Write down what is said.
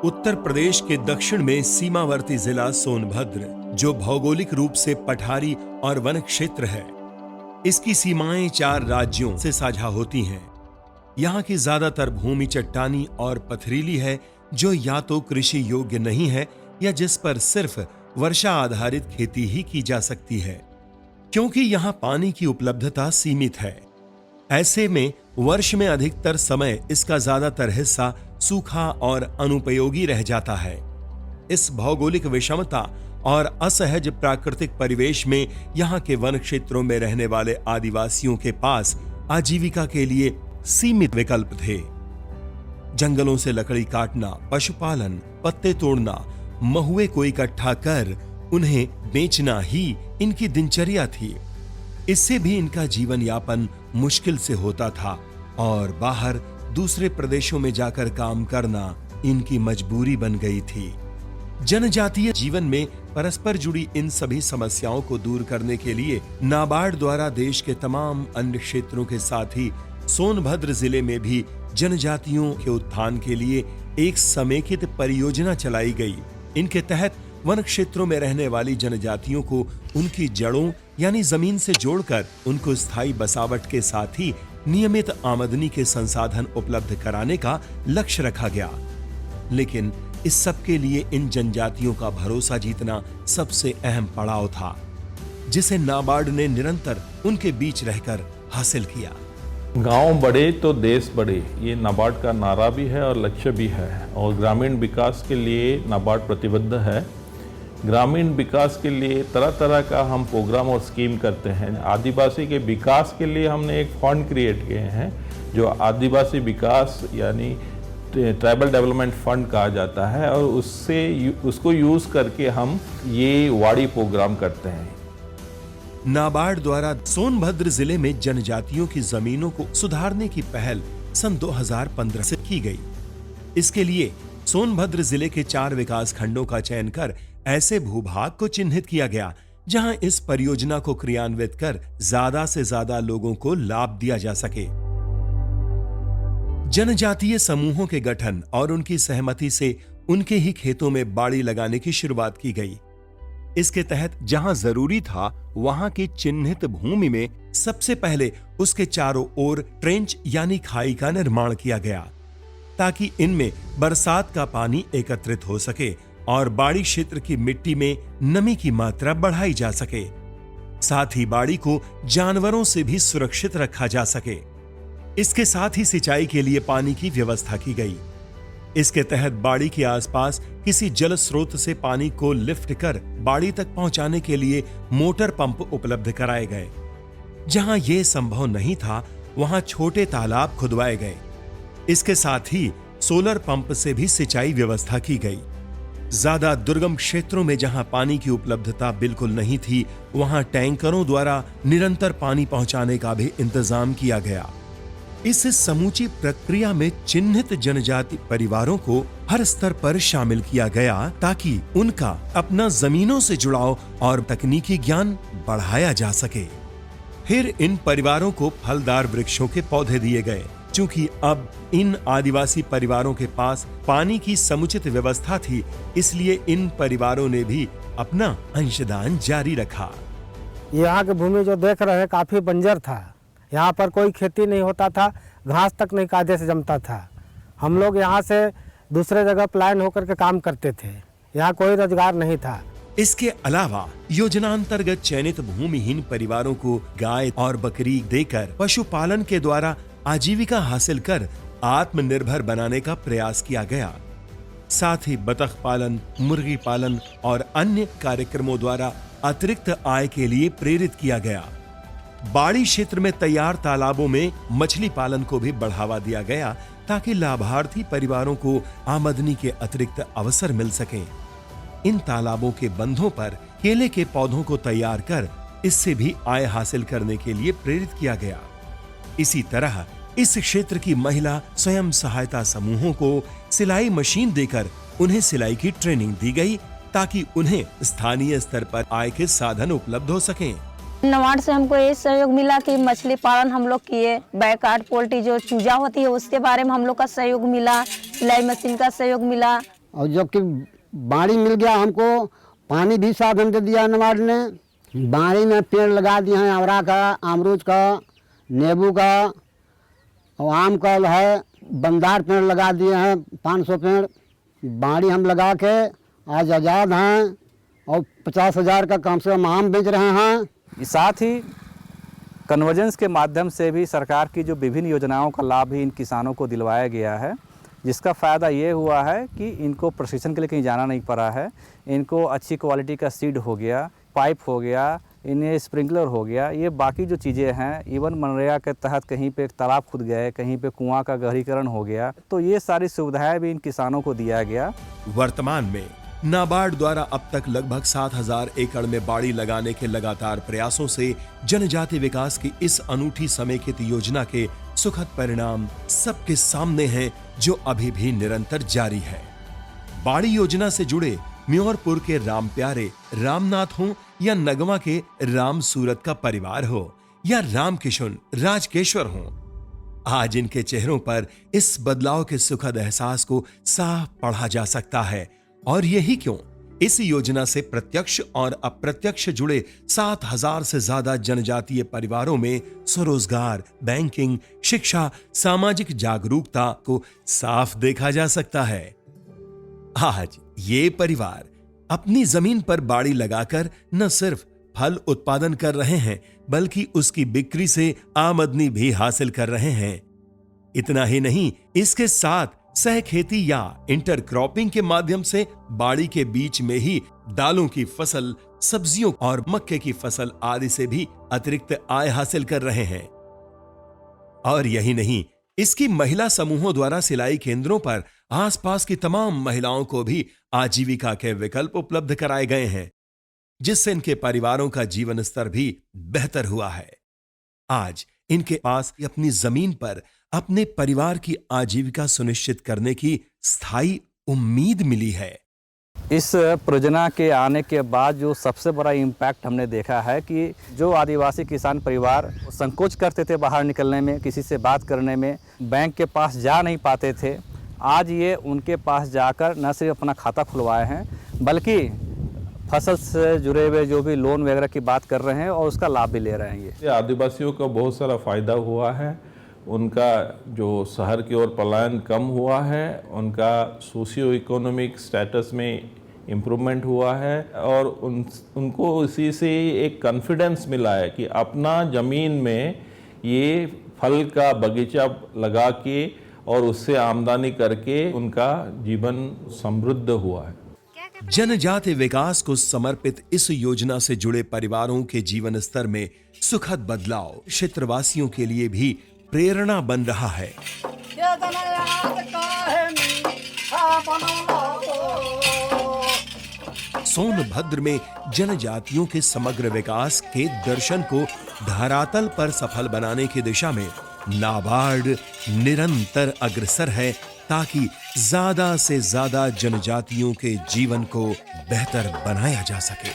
उत्तर प्रदेश के दक्षिण में सीमावर्ती जिला सोनभद्र, जो भौगोलिक रूप से पठारी और वन क्षेत्र है। इसकी सीमाएं 4 राज्यों से साझा होती हैं। यहाँ की ज्यादातर भूमि चट्टानी और पथरीली है, जो या तो कृषि योग्य नहीं है या जिस पर सिर्फ वर्षा आधारित खेती ही की जा सकती है, क्योंकि यहाँ पानी की उपलब्धता सीमित है। ऐसे में वर्ष में अधिकतर समय इसका ज्यादातर हिस्सा सूखा और अनुपयोगी रह जाता है। इस भौगोलिक विषमता और असहज प्राकृतिक परिवेश में यहाँ के वन क्षेत्रों में रहने वाले आदिवासियों के पास आजीविका के लिए सीमित विकल्प थे। जंगलों से लकड़ी काटना, पशुपालन, पत्ते तोड़ना, महुए को इकट्ठा कर उन्हें बेचना ही इनकी दिनचर्या थी। इससे भी इनका जीवन यापन मुश्किल से होता था और बाहर दूसरे प्रदेशों में जाकर काम करना इनकी मजबूरी बन गई थी। जनजातीय जीवन में परस्पर जुड़ी इन सभी समस्याओं को दूर करने के लिए नाबार्ड द्वारा देश के तमाम अन्य क्षेत्रों के साथ ही सोनभद्र जिले में भी जनजातियों के उत्थान के लिए एक समेकित परियोजना चलाई गई। इनके तहत वन क्षेत्रों में रहने वाली जनजातियों को उनकी जड़ों यानी जमीन से जोड़कर उनको स्थायी बसावट के साथ ही नियमित आमदनी के संसाधन उपलब्ध कराने का लक्ष्य रखा गया। लेकिन इस सब के लिए इन जनजातियों का भरोसा जीतना सबसे अहम पड़ाव था, जिसे नाबार्ड ने निरंतर उनके बीच रहकर हासिल किया। गांव बढ़े तो देश बढ़े, ये नाबार्ड का नारा भी है और लक्ष्य भी है। और ग्रामीण विकास के लिए नाबार्ड प्रतिबद्ध है। ग्रामीण विकास के लिए तरह तरह का हम प्रोग्राम और स्कीम करते हैं। आदिवासी के विकास के लिए हमने एक फंड क्रिएट किए हैं, जो आदिवासी विकास यानी ट्राइबल डेवलपमेंट फंड कहा जाता है, और उसको यूज़ करके हम ये वाड़ी प्रोग्राम करते हैं। नाबार्ड द्वारा सोनभद्र जिले में जनजातियों की जमीनों को सुधारने की पहल सन 2015 से की गई। इसके लिए सोनभद्र जिले के 4 विकास खंडों का चयन कर ऐसे भूभाग को चिन्हित किया गया, जहां इस परियोजना को क्रियान्वित कर ज्यादा से ज्यादा लोगों को लाभ दिया जा सके। जनजातीय समूहों के गठन और उनकी सहमति से उनके ही खेतों में बाड़ी लगाने की शुरुआत की गई। इसके तहत जहां जरूरी था, वहां की चिन्हित भूमि में सबसे पहले उसके चारों ओर ट्रेंच यानी खाई का निर्माण किया गया, ताकि इनमें बरसात का पानी एकत्रित हो सके और बाड़ी क्षेत्र की मिट्टी में नमी की मात्रा बढ़ाई जा सके। साथ ही बाड़ी को जानवरों से भी सुरक्षित रखा जा सके। इसके साथ ही सिंचाई के लिए पानी की व्यवस्था की गई। इसके तहत बाड़ी के आसपास किसी जल स्रोत से पानी को लिफ्ट कर बाड़ी तक पहुंचाने के लिए मोटर पंप उपलब्ध कराए गए। जहां यह संभव नहीं था, वहां छोटे तालाब खुदवाए गए। इसके साथ ही सोलर पंप से भी सिंचाई व्यवस्था की गई। ज्यादा दुर्गम क्षेत्रों में जहां पानी की उपलब्धता बिल्कुल नहीं थी, वहां टैंकरों द्वारा निरंतर पानी पहुंचाने का भी इंतजाम किया गया। इस समूची प्रक्रिया में चिन्हित जनजाति परिवारों को हर स्तर पर शामिल किया गया, ताकि उनका अपना जमीनों से जुड़ाव और तकनीकी ज्ञान बढ़ाया जा सके। फिर इन परिवारों को फलदार वृक्षों के पौधे दिए गए। चूंकि अब इन आदिवासी परिवारों के पास पानी की समुचित व्यवस्था थी, इसलिए इन परिवारों ने भी अपना अंशदान जारी रखा। यहाँ की भूमि जो देख रहे हैं काफी बंजर था। यहाँ पर कोई खेती नहीं होता था, घास तक नहीं कायदे से जमता था। हम लोग यहाँ से दूसरे जगह पलायन होकर के काम करते थे। यहाँ कोई रोजगार नहीं था। इसके अलावा योजनांतर्गत चयनित भूमिहीन परिवारों को गाय और बकरी देकर पशुपालन के द्वारा आजीविका हासिल कर आत्मनिर्भर बनाने का प्रयास किया गया। साथ ही बतख पालन, मुर्गी पालन और अन्य कार्यक्रमों द्वारा अतिरिक्त आय के लिए प्रेरित किया गया। बाड़ी क्षेत्र में तैयार तालाबों में मछली पालन को भी बढ़ावा दिया गया, ताकि लाभार्थी परिवारों को आमदनी के अतिरिक्त अवसर मिल सके। इन तालाबों के बंधों पर केले के पौधों को तैयार कर इससे भी आय हासिल करने के लिए प्रेरित किया गया। इसी तरह इस क्षेत्र की महिला स्वयं सहायता समूहों को सिलाई मशीन देकर उन्हें सिलाई की ट्रेनिंग दी गई, ताकि उन्हें स्थानीय स्तर पर आय के साधन उपलब्ध हो सकें। नाबार्ड से हमको ये सहयोग मिला कि मछली पालन हम लोग किए, बैकयार्ड पोल्ट्री जो चूजा होती है उसके बारे में हम लोग का सहयोग मिला, सिलाई मशीन का सहयोग मिला, और जबकि बाड़ी मिल गया हमको, पानी भी साधन दे दिया नाबार्ड ने। बाड़ी में पेड़ लगा दिए हैं, आवरा का, अमरूद का, नींबू का और आम का है, बंदार पेड़ लगा दिए हैं 500 पेड़। बाड़ी हम लगा के आज आज़ाद हैं और 50,000 का कम से कम आम बेच रहे हैं। साथ ही कन्वर्जेंस के माध्यम से भी सरकार की जो विभिन्न योजनाओं का लाभ भी इन किसानों को दिलवाया गया है, जिसका फ़ायदा ये हुआ है कि इनको प्रशिक्षण के लिए कहीं जाना नहीं पड़ा है। इनको अच्छी क्वालिटी का सीड हो गया, पाइप हो गया, इन्हें स्प्रिंकलर हो गया, ये बाकी जो चीज़ें हैं, इवन मनरेगा के तहत कहीं पे तालाब खुद गए, कहीं पे कुआं का गहरीकरण हो गया, तो ये सारी सुविधाएं भी इन किसानों को दिया गया। वर्तमान में नाबार्ड द्वारा अब तक लगभग 7,000 एकड़ में बाड़ी लगाने के लगातार प्रयासों से जनजाति विकास की इस अनूठी समेकित योजना के सुखद परिणाम सबके सामने हैं, जो अभी भी निरंतर जारी है। बाड़ी योजना से जुड़े म्योरपुर के राम प्यारे रामनाथ हो या नगवा के राम सूरत का परिवार हो या राम किशुन राजकेश्वर हो, आज इनके चेहरों पर इस बदलाव के सुखद एहसास को साफ पढ़ा जा सकता है। और यही क्यों, इस योजना से प्रत्यक्ष और अप्रत्यक्ष जुड़े 7,000 से ज्यादा जनजातीय परिवारों में स्वरोजगार, बैंकिंग, शिक्षा, सामाजिक जागरूकता को साफ देखा जा सकता है। आज ये परिवार अपनी जमीन पर बाड़ी लगाकर न सिर्फ फल उत्पादन कर रहे हैं, बल्कि उसकी बिक्री से आमदनी भी हासिल कर रहे हैं। इतना ही नहीं, इसके साथ सह खेती या इंटरक्रॉपिंग के माध्यम से बाड़ी के बीच में ही दालों की फसल, सब्जियों और मक्के की फसल आदि से भी अतिरिक्त आय हासिल कर रहे हैं। और यही नहीं, इसकी महिला समूहों द्वारा सिलाई केंद्रों पर आसपास की तमाम महिलाओं को भी आजीविका के विकल्प उपलब्ध कराए गए हैं, जिससे इनके परिवारों का जीवन स्तर भी बेहतर हुआ है। आज इनके पास अपनी जमीन पर अपने परिवार की आजीविका सुनिश्चित करने की स्थायी उम्मीद मिली है। इस परियोजना के आने के बाद जो सबसे बड़ा इम्पैक्ट हमने देखा है कि जो आदिवासी किसान परिवार संकोच करते थे बाहर निकलने में, किसी से बात करने में, बैंक के पास जा नहीं पाते थे, आज ये उनके पास जाकर न सिर्फ अपना खाता खुलवाए हैं, बल्कि फसल से जुड़े हुए जो भी लोन वगैरह की बात कर रहे हैं और उसका लाभ भी ले रहे हैं। ये आदिवासियों का बहुत सारा फ़ायदा हुआ है। उनका जो शहर की ओर पलायन कम हुआ है, उनका सोशियो इकोनॉमिक स्टेटस में इम्प्रूवमेंट हुआ है और उनको इसी से एक कॉन्फिडेंस मिला है कि अपना ज़मीन में ये फल का बगीचा लगा के और उससे आमदनी करके उनका जीवन समृद्ध हुआ है। जनजाति विकास को समर्पित इस योजना से जुड़े परिवारों के जीवन स्तर में सुखद बदलाव क्षेत्रवासियों के लिए भी प्रेरणा बन रहा है। सोनभद्र में जनजातियों के समग्र विकास के दर्शन को धरातल पर सफल बनाने की दिशा में नाबार्ड निरंतर अग्रसर है, ताकि ज्यादा से ज्यादा जनजातियों के जीवन को बेहतर बनाया जा सके।